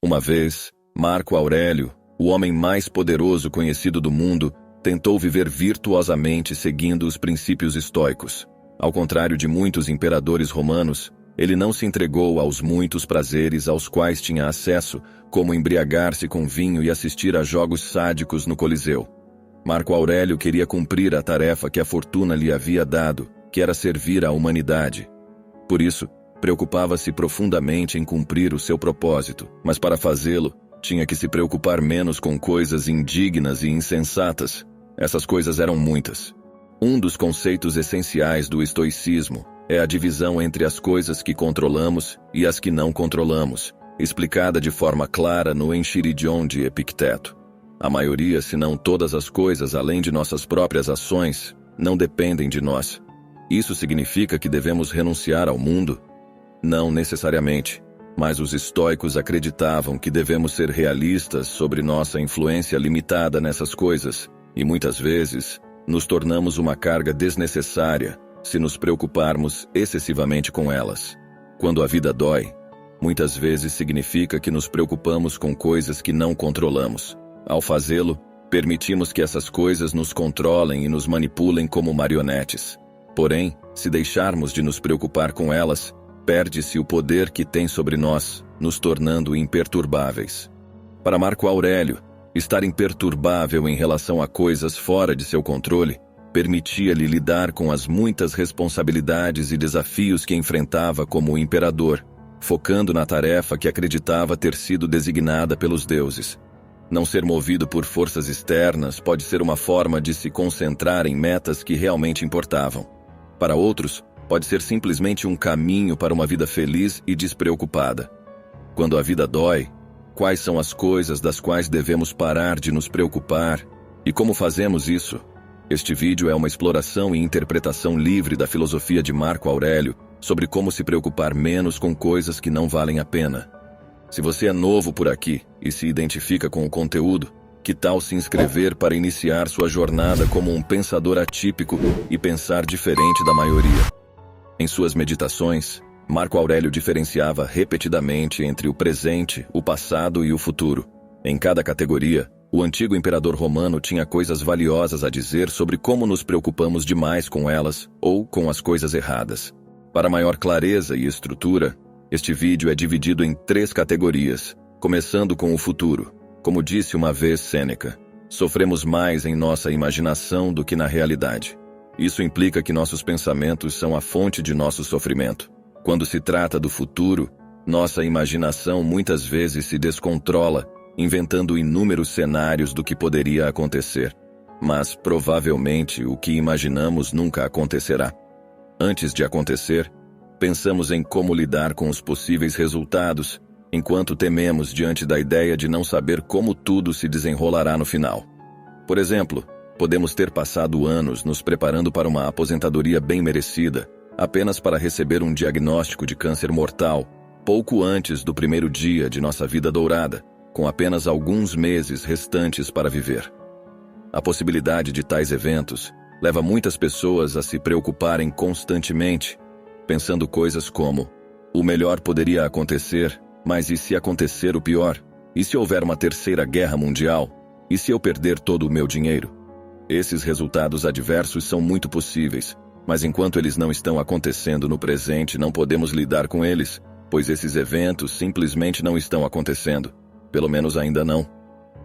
Uma vez, Marco Aurélio, o homem mais poderoso conhecido do mundo, tentou viver virtuosamente seguindo os princípios estoicos. Ao contrário de muitos imperadores romanos, ele não se entregou aos muitos prazeres aos quais tinha acesso, como embriagar-se com vinho e assistir a jogos sádicos no Coliseu. Marco Aurélio queria cumprir a tarefa que a fortuna lhe havia dado, que era servir à humanidade. Por isso, preocupava-se profundamente em cumprir o seu propósito, mas para fazê-lo, tinha que se preocupar menos com coisas indignas e insensatas. Essas coisas eram muitas. Um dos conceitos essenciais do estoicismo é a divisão entre as coisas que controlamos e as que não controlamos, explicada de forma clara no Enchiridion de Epicteto. A maioria, se não todas as coisas, além de nossas próprias ações, não dependem de nós. Isso significa que devemos renunciar ao mundo? Não necessariamente, mas os estoicos acreditavam que devemos ser realistas sobre nossa influência limitada nessas coisas, e muitas vezes nos tornamos uma carga desnecessária se nos preocuparmos excessivamente com elas. Quando a vida dói, muitas vezes significa que nos preocupamos com coisas que não controlamos. Ao fazê-lo, permitimos que essas coisas nos controlem e nos manipulem como marionetes. Porém, se deixarmos de nos preocupar com elas, perde-se o poder que tem sobre nós, nos tornando imperturbáveis. Para Marco Aurélio, estar imperturbável em relação a coisas fora de seu controle permitia-lhe lidar com as muitas responsabilidades e desafios que enfrentava como imperador, focando na tarefa que acreditava ter sido designada pelos deuses. Não ser movido por forças externas pode ser uma forma de se concentrar em metas que realmente importavam. Para outros, pode ser simplesmente um caminho para uma vida feliz e despreocupada. Quando a vida dói, quais são as coisas das quais devemos parar de nos preocupar e como fazemos isso? Este vídeo é uma exploração e interpretação livre da filosofia de Marco Aurélio sobre como se preocupar menos com coisas que não valem a pena. Se você é novo por aqui e se identifica com o conteúdo, que tal se inscrever para iniciar sua jornada como um pensador atípico e pensar diferente da maioria? Em suas meditações, Marco Aurélio diferenciava repetidamente entre o presente, o passado e o futuro. Em cada categoria, o antigo imperador romano tinha coisas valiosas a dizer sobre como nos preocupamos demais com elas ou com as coisas erradas. Para maior clareza e estrutura, este vídeo é dividido em 3 categorias, começando com o futuro. Como disse uma vez Sêneca, sofremos mais em nossa imaginação do que na realidade. Isso implica que nossos pensamentos são a fonte de nosso sofrimento. Quando se trata do futuro, nossa imaginação muitas vezes se descontrola, inventando inúmeros cenários do que poderia acontecer. Mas, provavelmente, o que imaginamos nunca acontecerá. Antes de acontecer, pensamos em como lidar com os possíveis resultados, enquanto tememos diante da ideia de não saber como tudo se desenrolará no final. Por exemplo, podemos ter passado anos nos preparando para uma aposentadoria bem merecida, apenas para receber um diagnóstico de câncer mortal, pouco antes do primeiro dia de nossa vida dourada, com apenas alguns meses restantes para viver. A possibilidade de tais eventos leva muitas pessoas a se preocuparem constantemente, pensando coisas como: o melhor poderia acontecer, mas e se acontecer o pior? E se houver uma terceira guerra mundial? E se eu perder todo o meu dinheiro? Esses resultados adversos são muito possíveis, mas enquanto eles não estão acontecendo no presente, não podemos lidar com eles, pois esses eventos simplesmente não estão acontecendo. Pelo menos ainda não.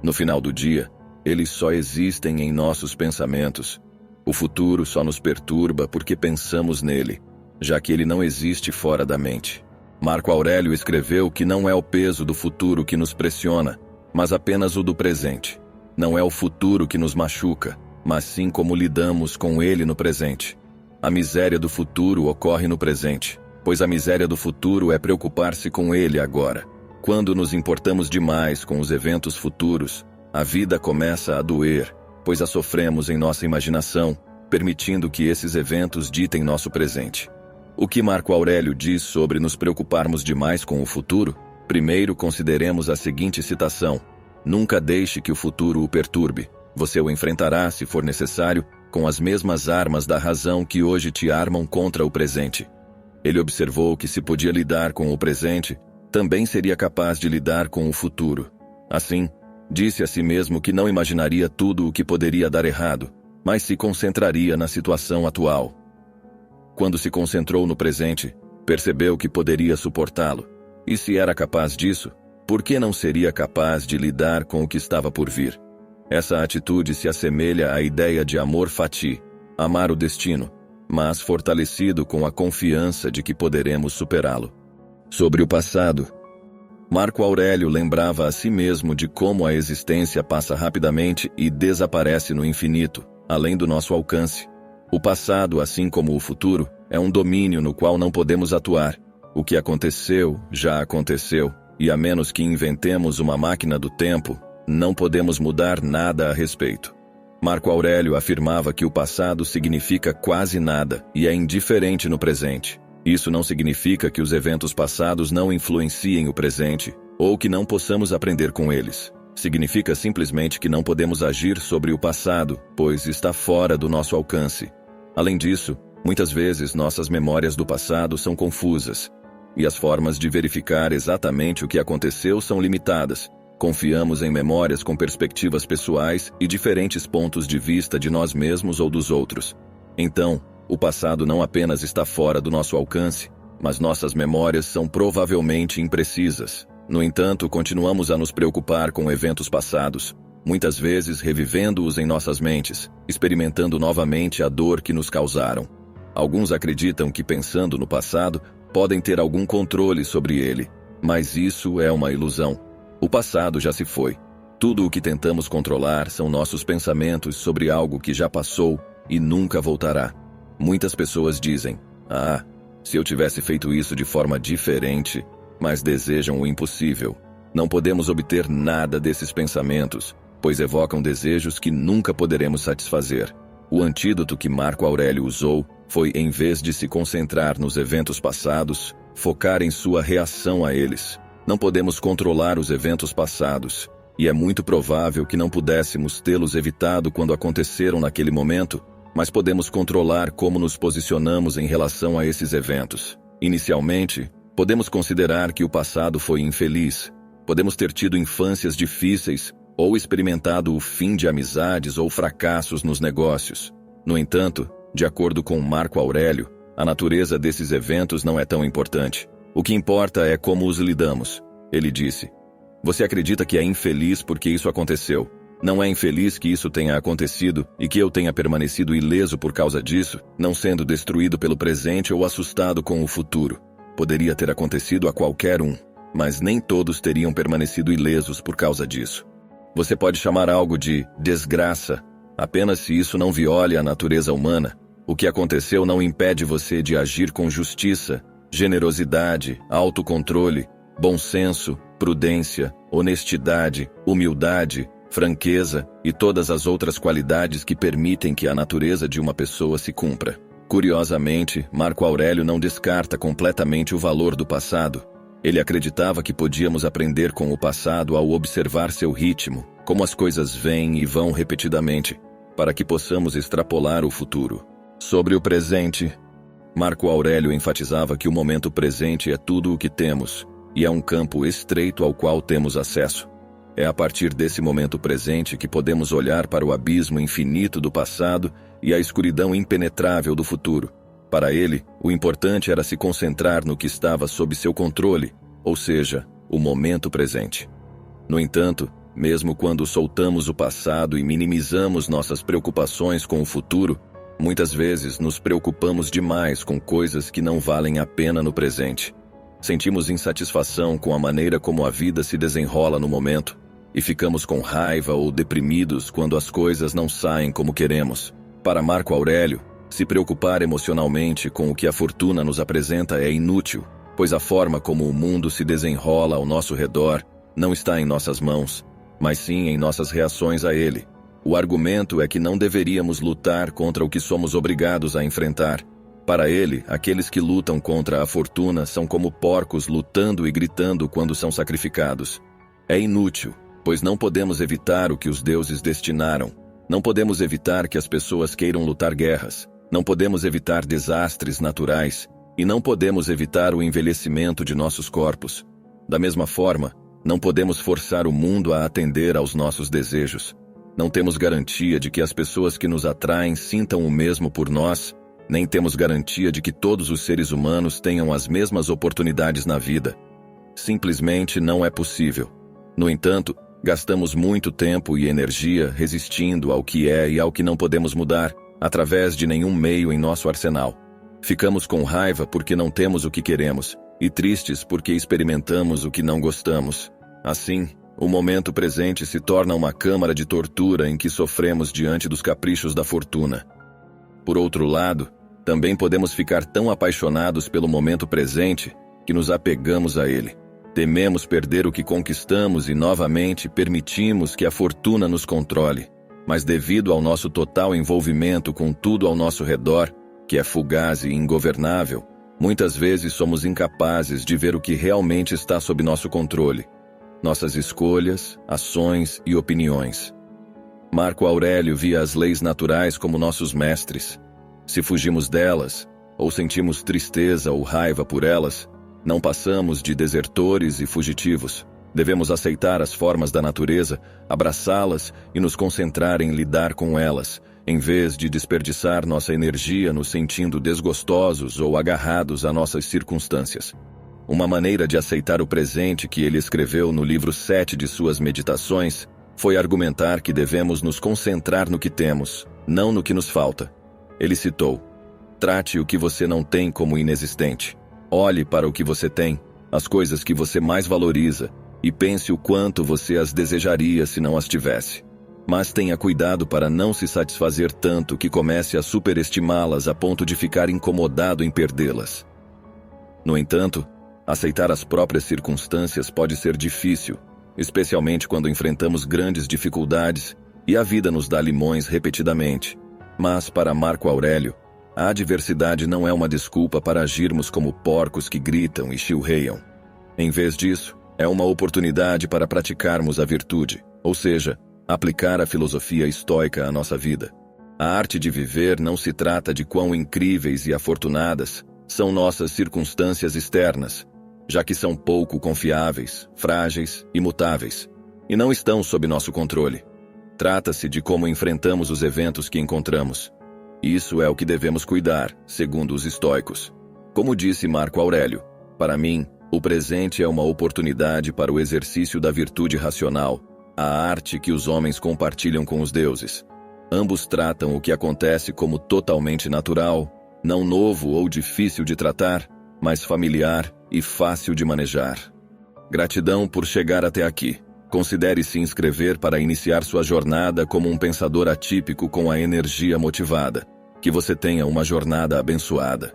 No final do dia, eles só existem em nossos pensamentos. O futuro só nos perturba porque pensamos nele, já que ele não existe fora da mente. Marco Aurélio escreveu que não é o peso do futuro que nos pressiona, mas apenas o do presente. Não é o futuro que nos machuca, mas sim como lidamos com ele no presente. A miséria do futuro ocorre no presente, pois a miséria do futuro é preocupar-se com ele agora. Quando nos importamos demais com os eventos futuros, a vida começa a doer, pois a sofremos em nossa imaginação, permitindo que esses eventos ditem nosso presente. O que Marco Aurélio diz sobre nos preocuparmos demais com o futuro? Primeiro, consideremos a seguinte citação: nunca deixe que o futuro o perturbe. Você o enfrentará, se for necessário, com as mesmas armas da razão que hoje te armam contra o presente. Ele observou que se podia lidar com o presente também seria capaz de lidar com o futuro. Assim, disse a si mesmo que não imaginaria tudo o que poderia dar errado, mas se concentraria na situação atual. Quando se concentrou no presente, percebeu que poderia suportá-lo. E se era capaz disso, por que não seria capaz de lidar com o que estava por vir? Essa atitude se assemelha à ideia de amor fati, amar o destino, mas fortalecido com a confiança de que poderemos superá-lo. Sobre o passado, Marco Aurélio lembrava a si mesmo de como a existência passa rapidamente e desaparece no infinito, além do nosso alcance. O passado, assim como o futuro, é um domínio no qual não podemos atuar. O que aconteceu, já aconteceu, e a menos que inventemos uma máquina do tempo, não podemos mudar nada a respeito. Marco Aurélio afirmava que o passado significa quase nada e é indiferente no presente. Isso não significa que os eventos passados não influenciem o presente, ou que não possamos aprender com eles. Significa simplesmente que não podemos agir sobre o passado, pois está fora do nosso alcance. Além disso, muitas vezes nossas memórias do passado são confusas, e as formas de verificar exatamente o que aconteceu são limitadas. Confiamos em memórias com perspectivas pessoais e diferentes pontos de vista de nós mesmos ou dos outros. Então, o passado não apenas está fora do nosso alcance, mas nossas memórias são provavelmente imprecisas. No entanto, continuamos a nos preocupar com eventos passados, muitas vezes revivendo-os em nossas mentes, experimentando novamente a dor que nos causaram. Alguns acreditam que, pensando no passado, podem ter algum controle sobre ele, mas isso é uma ilusão. O passado já se foi. Tudo o que tentamos controlar são nossos pensamentos sobre algo que já passou e nunca voltará. Muitas pessoas dizem, se eu tivesse feito isso de forma diferente, mas desejam o impossível. Não podemos obter nada desses pensamentos, pois evocam desejos que nunca poderemos satisfazer. O antídoto que Marco Aurélio usou foi, em vez de se concentrar nos eventos passados, focar em sua reação a eles. Não podemos controlar os eventos passados, e é muito provável que não pudéssemos tê-los evitado quando aconteceram naquele momento, mas podemos controlar como nos posicionamos em relação a esses eventos. Inicialmente, podemos considerar que o passado foi infeliz. Podemos ter tido infâncias difíceis ou experimentado o fim de amizades ou fracassos nos negócios. No entanto, de acordo com Marco Aurélio, a natureza desses eventos não é tão importante. O que importa é como os lidamos. Ele disse, você acredita que é infeliz porque isso aconteceu. Não é infeliz que isso tenha acontecido e que eu tenha permanecido ileso por causa disso, não sendo destruído pelo presente ou assustado com o futuro. Poderia ter acontecido a qualquer um, mas nem todos teriam permanecido ilesos por causa disso. Você pode chamar algo de desgraça, apenas se isso não viole a natureza humana. O que aconteceu não impede você de agir com justiça, generosidade, autocontrole, bom senso, prudência, honestidade, humildade, franqueza e todas as outras qualidades que permitem que a natureza de uma pessoa se cumpra. Curiosamente, Marco Aurélio não descarta completamente o valor do passado. Ele acreditava que podíamos aprender com o passado ao observar seu ritmo, como as coisas vêm e vão repetidamente, para que possamos extrapolar o futuro. Sobre o presente, Marco Aurélio enfatizava que o momento presente é tudo o que temos, e é um campo estreito ao qual temos acesso. É a partir desse momento presente que podemos olhar para o abismo infinito do passado e a escuridão impenetrável do futuro. Para ele, o importante era se concentrar no que estava sob seu controle, ou seja, o momento presente. No entanto, mesmo quando soltamos o passado e minimizamos nossas preocupações com o futuro, muitas vezes nos preocupamos demais com coisas que não valem a pena no presente. Sentimos insatisfação com a maneira como a vida se desenrola no momento, e ficamos com raiva ou deprimidos quando as coisas não saem como queremos. Para Marco Aurélio, se preocupar emocionalmente com o que a fortuna nos apresenta é inútil, pois a forma como o mundo se desenrola ao nosso redor não está em nossas mãos, mas sim em nossas reações a ele. O argumento é que não deveríamos lutar contra o que somos obrigados a enfrentar. Para ele, aqueles que lutam contra a fortuna são como porcos lutando e gritando quando são sacrificados. É inútil, pois não podemos evitar o que os deuses destinaram. Não podemos evitar que as pessoas queiram lutar guerras. Não podemos evitar desastres naturais. E não podemos evitar o envelhecimento de nossos corpos. Da mesma forma, não podemos forçar o mundo a atender aos nossos desejos. Não temos garantia de que as pessoas que nos atraem sintam o mesmo por nós, nem temos garantia de que todos os seres humanos tenham as mesmas oportunidades na vida. Simplesmente não é possível. No entanto, gastamos muito tempo e energia resistindo ao que é e ao que não podemos mudar, através de nenhum meio em nosso arsenal. Ficamos com raiva porque não temos o que queremos, e tristes porque experimentamos o que não gostamos. Assim, o momento presente se torna uma câmara de tortura em que sofremos diante dos caprichos da fortuna. Por outro lado, também podemos ficar tão apaixonados pelo momento presente que nos apegamos a ele. Tememos perder o que conquistamos e novamente permitimos que a fortuna nos controle. Mas devido ao nosso total envolvimento com tudo ao nosso redor, que é fugaz e ingovernável, muitas vezes somos incapazes de ver o que realmente está sob nosso controle. Nossas escolhas, ações e opiniões. Marco Aurélio via as leis naturais como nossos mestres. Se fugimos delas, ou sentimos tristeza ou raiva por elas, não passamos de desertores e fugitivos. Devemos aceitar as formas da natureza, abraçá-las e nos concentrar em lidar com elas, em vez de desperdiçar nossa energia nos sentindo desgostosos ou agarrados a nossas circunstâncias. Uma maneira de aceitar o presente que ele escreveu no livro 7 de suas Meditações foi argumentar que devemos nos concentrar no que temos, não no que nos falta. Ele citou: "Trate o que você não tem como inexistente. Olhe para o que você tem, as coisas que você mais valoriza, e pense o quanto você as desejaria se não as tivesse. Mas tenha cuidado para não se satisfazer tanto que comece a superestimá-las a ponto de ficar incomodado em perdê-las." No entanto, aceitar as próprias circunstâncias pode ser difícil, especialmente quando enfrentamos grandes dificuldades e a vida nos dá limões repetidamente. Mas, para Marco Aurélio, a adversidade não é uma desculpa para agirmos como porcos que gritam e chilreiam. Em vez disso, é uma oportunidade para praticarmos a virtude, ou seja, aplicar a filosofia estoica à nossa vida. A arte de viver não se trata de quão incríveis e afortunadas são nossas circunstâncias externas, já que são pouco confiáveis, frágeis e mutáveis, e não estão sob nosso controle. Trata-se de como enfrentamos os eventos que encontramos. Isso é o que devemos cuidar, segundo os estoicos. Como disse Marco Aurélio, para mim, o presente é uma oportunidade para o exercício da virtude racional, a arte que os homens compartilham com os deuses. Ambos tratam o que acontece como totalmente natural, não novo ou difícil de tratar, mas familiar e fácil de manejar. Gratidão por chegar até aqui. Considere se inscrever para iniciar sua jornada como um pensador atípico com a energia motivada. Que você tenha uma jornada abençoada.